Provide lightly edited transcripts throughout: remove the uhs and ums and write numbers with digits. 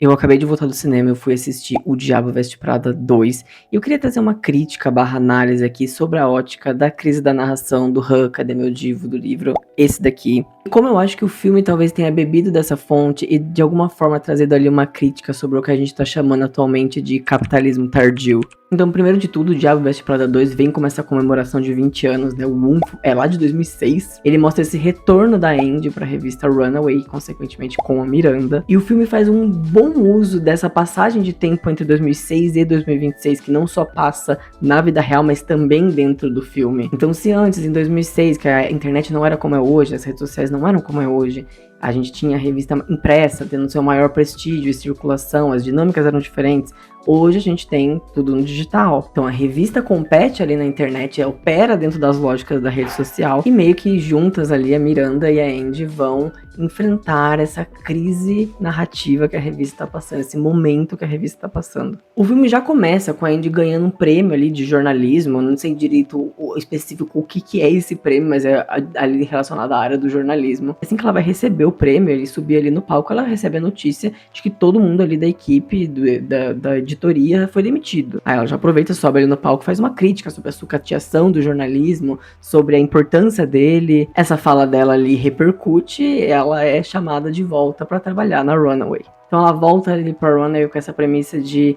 Eu acabei de voltar do cinema, eu fui assistir O Diabo Veste Prada 2, e eu queria trazer uma crítica barra análise aqui sobre a ótica da crise da narração do Han, Cadê Meu Divo, do livro, esse daqui. E como eu acho que o filme talvez tenha bebido dessa fonte e de alguma forma trazido ali uma crítica sobre o que a gente tá chamando atualmente de capitalismo tardio. Então, primeiro de tudo, O Diabo Veste Prada 2 vem com essa comemoração de 20 anos, né? O UNFO é lá de 2006. Ele mostra esse retorno da Andy pra revista Runaway, consequentemente com a Miranda. E o filme faz um bom uso dessa passagem de tempo entre 2006 e 2026, que não só passa na vida real, mas também dentro do filme. Então, se antes, em 2006, que a internet não era como é hoje, as redes sociais não eram como é hoje, a gente tinha a revista impressa, tendo seu maior prestígio e circulação, as dinâmicas eram diferentes. Hoje a gente tem tudo no digital. Então a revista compete ali na internet, opera dentro das lógicas da rede social, e meio que juntas ali a Miranda e a Andy vão enfrentar essa crise narrativa que a revista tá passando, esse momento que a revista tá passando. O filme já começa com a Andy ganhando um prêmio ali de jornalismo, não sei direito o específico o que é esse prêmio, mas é ali relacionado à área do jornalismo. Assim que ela vai receber o prêmio, ele subir ali no palco, ela recebe a notícia de que todo mundo ali da equipe, da editoria, foi demitido. Aí ela já aproveita, sobe ali no palco, faz uma crítica sobre a sucateação do jornalismo, sobre a importância dele. Essa fala dela ali repercute, ela é chamada de volta para trabalhar na Runaway. Então ela volta ali pra Runaway com essa premissa de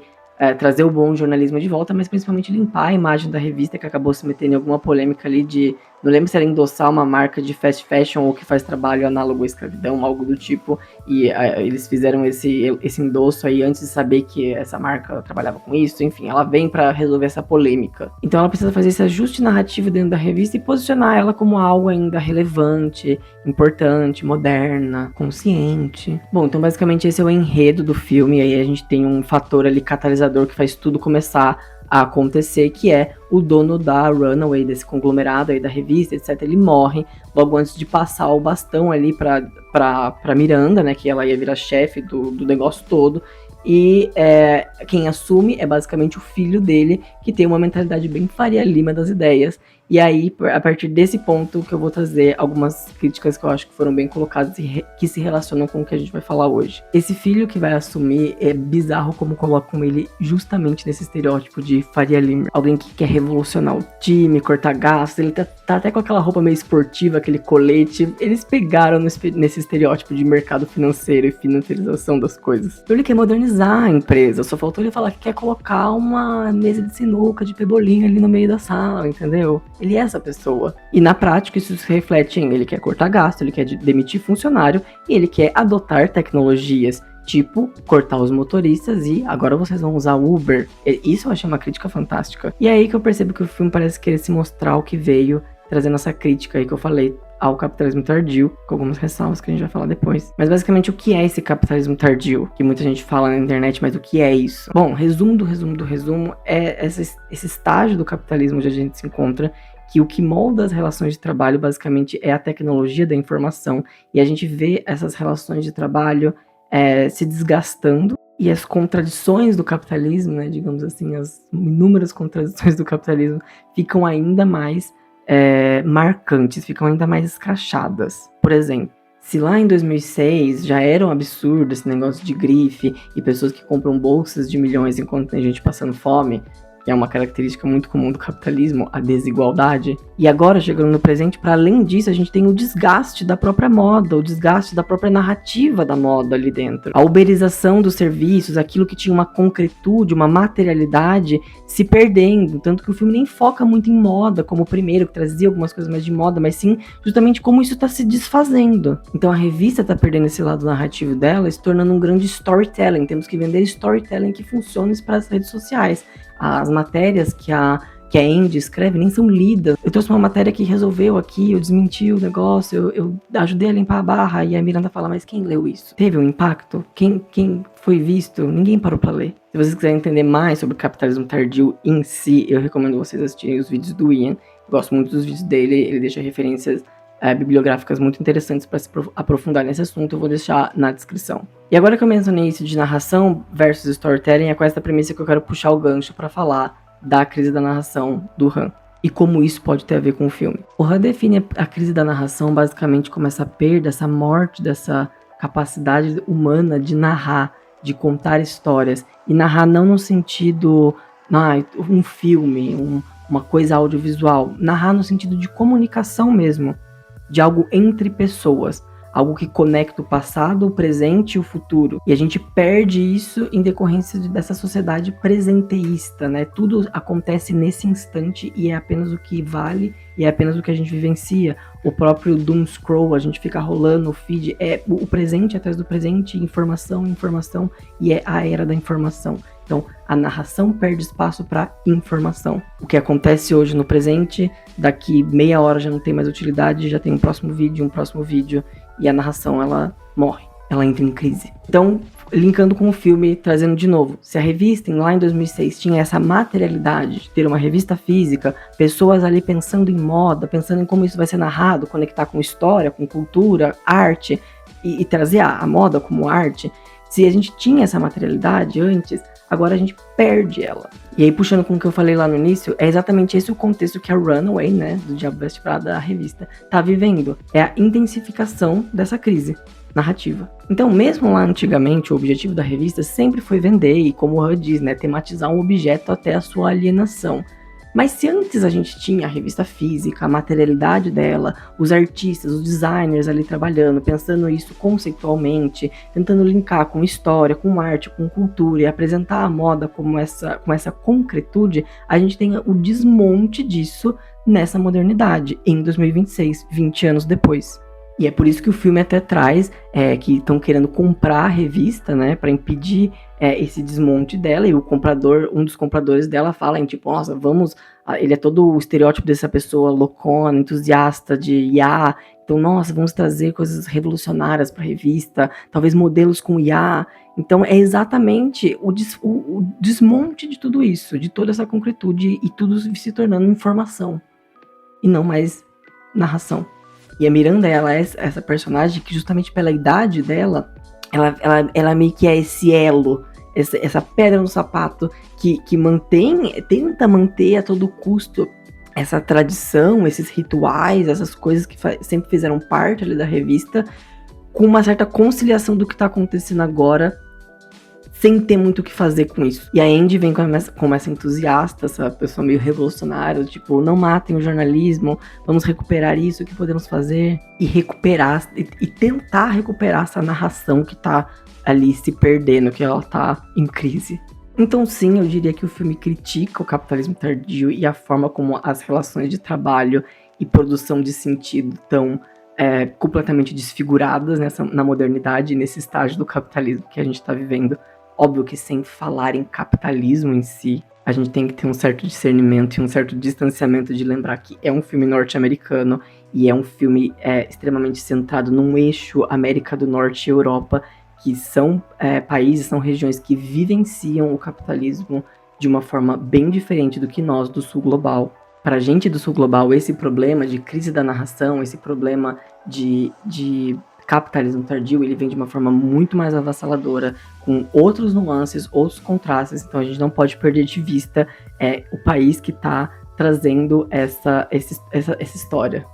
trazer o bom jornalismo de volta, mas principalmente limpar a imagem da revista, que acabou se metendo em alguma polêmica ali de... Não lembro se era endossar uma marca de fast fashion ou que faz trabalho análogo à escravidão, algo do tipo, e eles fizeram esse endosso aí antes de saber que essa marca trabalhava com isso. Enfim, ela vem pra resolver essa polêmica. Então ela precisa fazer esse ajuste narrativo dentro da revista e posicionar ela como algo ainda relevante, importante, moderna, consciente. Bom, então basicamente esse é o enredo do filme, e aí a gente tem um fator ali catalisador que faz tudo começar a acontecer, que é o dono da Runaway, desse conglomerado aí da revista, etc. Ele morre logo antes de passar o bastão ali pra Miranda, né, que ela ia virar chefe do negócio todo. E quem assume é basicamente o filho dele, que tem uma mentalidade bem Faria Lima das ideias. E aí, a partir desse ponto que eu vou trazer algumas críticas que eu acho que foram bem colocadas e que se relacionam com o que a gente vai falar hoje. Esse filho que vai assumir é bizarro como colocam ele justamente nesse estereótipo de Faria Lima. Alguém que quer revolucionar o time, cortar gastos, ele tá até com aquela roupa meio esportiva, aquele colete. Eles pegaram nesse estereótipo de mercado financeiro e financiarização das coisas. Então ele quer modernizar a empresa, só faltou ele falar que quer colocar uma mesa de sinuca, de pebolim ali no meio da sala, entendeu? Ele é essa pessoa. E na prática isso se reflete em ele quer cortar gasto, ele quer demitir funcionário e ele quer adotar tecnologias, tipo cortar os motoristas e agora vocês vão usar Uber. Isso eu achei uma crítica fantástica. E é aí que eu percebo que o filme parece querer se mostrar o que veio, trazendo essa crítica aí que eu falei ao capitalismo tardio, com algumas ressalvas que a gente vai falar depois. Mas basicamente o que é esse capitalismo tardio? Que muita gente fala na internet, mas o que é isso? Bom, resumo é esse estágio do capitalismo onde a gente se encontra, que o que molda as relações de trabalho basicamente é a tecnologia da informação, e a gente vê essas relações de trabalho se desgastando, e as contradições do capitalismo, né, digamos assim, as inúmeras contradições do capitalismo ficam ainda mais marcantes, ficam ainda mais escrachadas. Por exemplo, se lá em 2006 já era um absurdo esse negócio de grife e pessoas que compram bolsas de milhões enquanto tem gente passando fome, que é uma característica muito comum do capitalismo, a desigualdade. E agora, chegando no presente, para além disso, a gente tem o desgaste da própria moda, o desgaste da própria narrativa da moda ali dentro. A uberização dos serviços, aquilo que tinha uma concretude, uma materialidade, se perdendo. Tanto que o filme nem foca muito em moda, como o primeiro, que trazia algumas coisas mais de moda, mas sim justamente como isso está se desfazendo. Então a revista está perdendo esse lado narrativo dela, se tornando um grande storytelling. Temos que vender storytelling que funcione para as redes sociais. As matérias que a Andy escreve nem são lidas. Eu trouxe uma matéria que resolveu aqui, eu desmenti o negócio, eu ajudei a limpar a barra, e a Miranda fala, mas quem leu isso? Teve um impacto? Quem foi visto? Ninguém parou pra ler. Se vocês quiserem entender mais sobre o capitalismo tardio em si, eu recomendo vocês assistirem os vídeos do Ian. Eu gosto muito dos vídeos dele, ele deixa referências bibliográficas muito interessantes para se aprofundar nesse assunto, eu vou deixar na descrição. E agora que eu mencionei isso de narração versus storytelling, é com essa premissa que eu quero puxar o gancho para falar da crise da narração do Han e como isso pode ter a ver com o filme. O Han define a crise da narração basicamente como essa perda, essa morte dessa capacidade humana de narrar, de contar histórias, e narrar não no sentido, um filme, uma coisa audiovisual, narrar no sentido de comunicação mesmo, de algo entre pessoas, algo que conecta o passado, o presente e o futuro. E a gente perde isso em decorrência dessa sociedade presenteísta, né? Tudo acontece nesse instante e é apenas o que vale e é apenas o que a gente vivencia. O próprio doom scroll, a gente fica rolando o feed, é o presente atrás do presente, informação, e é a era da informação. Então, a narração perde espaço para informação. O que acontece hoje no presente, daqui meia hora já não tem mais utilidade, já tem um próximo vídeo, e a narração, ela morre, ela entra em crise. Então, linkando com o filme, trazendo de novo, se a revista lá em 2006 tinha essa materialidade de ter uma revista física, pessoas ali pensando em moda, pensando em como isso vai ser narrado, conectar com história, com cultura, arte, e trazer a moda como arte, se a gente tinha essa materialidade antes, agora a gente perde ela. E aí, puxando com o que eu falei lá no início, é exatamente esse o contexto que a Runaway, né, do Diabo Veste Prada, a revista, tá vivendo. É a intensificação dessa crise narrativa. Então, mesmo lá antigamente, o objetivo da revista sempre foi vender e, como o Han diz, né, tematizar um objeto até a sua alienação. Mas se antes a gente tinha a revista física, a materialidade dela, os artistas, os designers ali trabalhando, pensando isso conceitualmente, tentando linkar com história, com arte, com cultura e apresentar a moda com essa concretude, a gente tem o desmonte disso nessa modernidade, em 2026, 20 anos depois. E é por isso que o filme até traz que estão querendo comprar a revista, né, para impedir esse desmonte dela, e um dos compradores dela fala em tipo, nossa, ele é todo o estereótipo dessa pessoa loucona, entusiasta de IA, então, nossa, vamos trazer coisas revolucionárias para a revista, talvez modelos com IA. Então, é exatamente o desmonte de tudo isso, de toda essa concretude, e tudo se tornando informação, e não mais narração. E a Miranda, ela é essa personagem que, justamente pela idade dela, ela meio que é esse elo, essa pedra no sapato que tenta manter a todo custo essa tradição, esses rituais, essas coisas que sempre fizeram parte ali da revista, com uma certa conciliação do que tá acontecendo agora, sem ter muito o que fazer com isso. E a Andy vem como essa entusiasta, essa pessoa meio revolucionária, tipo, não matem o jornalismo, vamos recuperar isso, o que podemos fazer? E recuperar, e tentar recuperar essa narração que tá ali se perdendo, que ela tá em crise. Então sim, eu diria que o filme critica o capitalismo tardio e a forma como as relações de trabalho e produção de sentido estão completamente desfiguradas na modernidade, nesse estágio do capitalismo que a gente está vivendo. Óbvio que sem falar em capitalismo em si, a gente tem que ter um certo discernimento e um certo distanciamento de lembrar que é um filme norte-americano e é um filme extremamente centrado num eixo América do Norte e Europa, que são países, são regiões que vivenciam o capitalismo de uma forma bem diferente do que nós do sul global. Para a gente do sul global, esse problema de crise da narração, esse problema de capitalismo tardio, ele vem de uma forma muito mais avassaladora, com outros nuances, outros contrastes, então a gente não pode perder de vista o país que está trazendo essa história.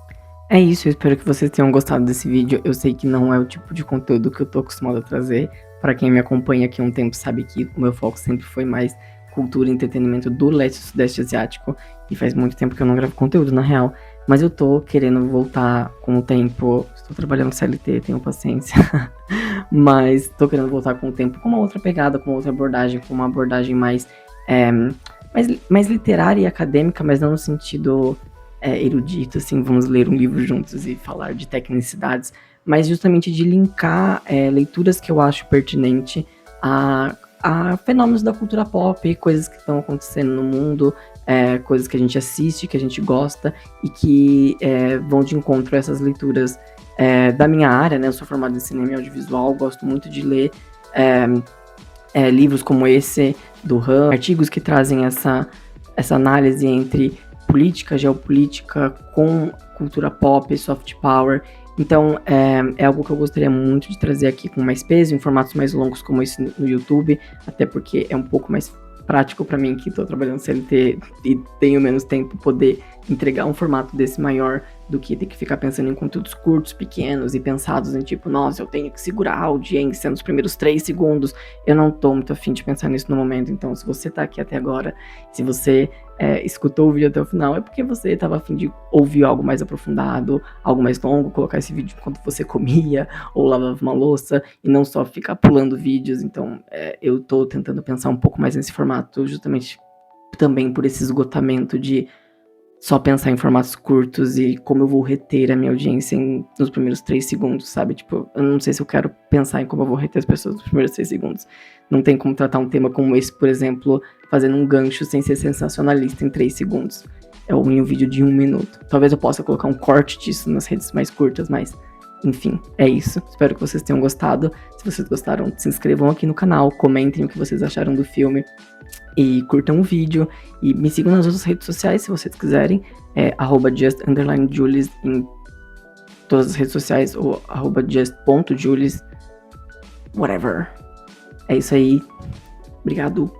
É isso, eu espero que vocês tenham gostado desse vídeo. Eu sei que não é o tipo de conteúdo que eu tô acostumado a trazer. Para quem me acompanha aqui há um tempo sabe que o meu foco sempre foi mais cultura e entretenimento do leste e sudeste asiático, e faz muito tempo que eu não gravo conteúdo, na real. Mas eu tô querendo voltar com o tempo. Estou trabalhando CLT, tenho paciência. Mas tô querendo voltar com o tempo com uma outra pegada, com outra abordagem, com uma abordagem mais literária e acadêmica, mas não no sentido erudito, assim, vamos ler um livro juntos e falar de tecnicidades, mas justamente de linkar leituras que eu acho pertinente a fenômenos da cultura pop, coisas que estão acontecendo no mundo, coisas que a gente assiste, que a gente gosta, e que vão de encontro a essas leituras da minha área, né? Eu sou formado em cinema e audiovisual, gosto muito de ler livros como esse do Han, artigos que trazem essa análise entre política, geopolítica, com cultura pop, soft power. Então, é algo que eu gostaria muito de trazer aqui com mais peso, em formatos mais longos como esse no YouTube, até porque é um pouco mais prático para mim, que estou trabalhando CLT e tenho menos tempo, poder entregar um formato desse maior do que ter que ficar pensando em conteúdos curtos, pequenos e pensados em tipo, nossa, eu tenho que segurar a audiência nos primeiros 3 segundos. Eu não tô muito afim de pensar nisso no momento, então se você tá aqui até agora, se você escutou o vídeo até o final, é porque você tava afim de ouvir algo mais aprofundado, algo mais longo, colocar esse vídeo enquanto você comia ou lavava uma louça e não só ficar pulando vídeos. Então eu tô tentando pensar um pouco mais nesse formato, justamente também por esse esgotamento de só pensar em formatos curtos e como eu vou reter a minha audiência nos primeiros 3 segundos, sabe? Tipo, eu não sei se eu quero pensar em como eu vou reter as pessoas nos primeiros 3 segundos. Não tem como tratar um tema como esse, por exemplo, fazendo um gancho sem ser sensacionalista em 3 segundos. É um vídeo de 1 minuto. Talvez eu possa colocar um corte disso nas redes mais curtas, mas enfim, é isso. Espero que vocês tenham gostado. Se vocês gostaram, se inscrevam aqui no canal, comentem o que vocês acharam do filme e curtam o vídeo. E me sigam nas outras redes sociais, se vocês quiserem. É @just_julies em todas as redes sociais, ou @just.julies, whatever. É isso aí. Obrigado.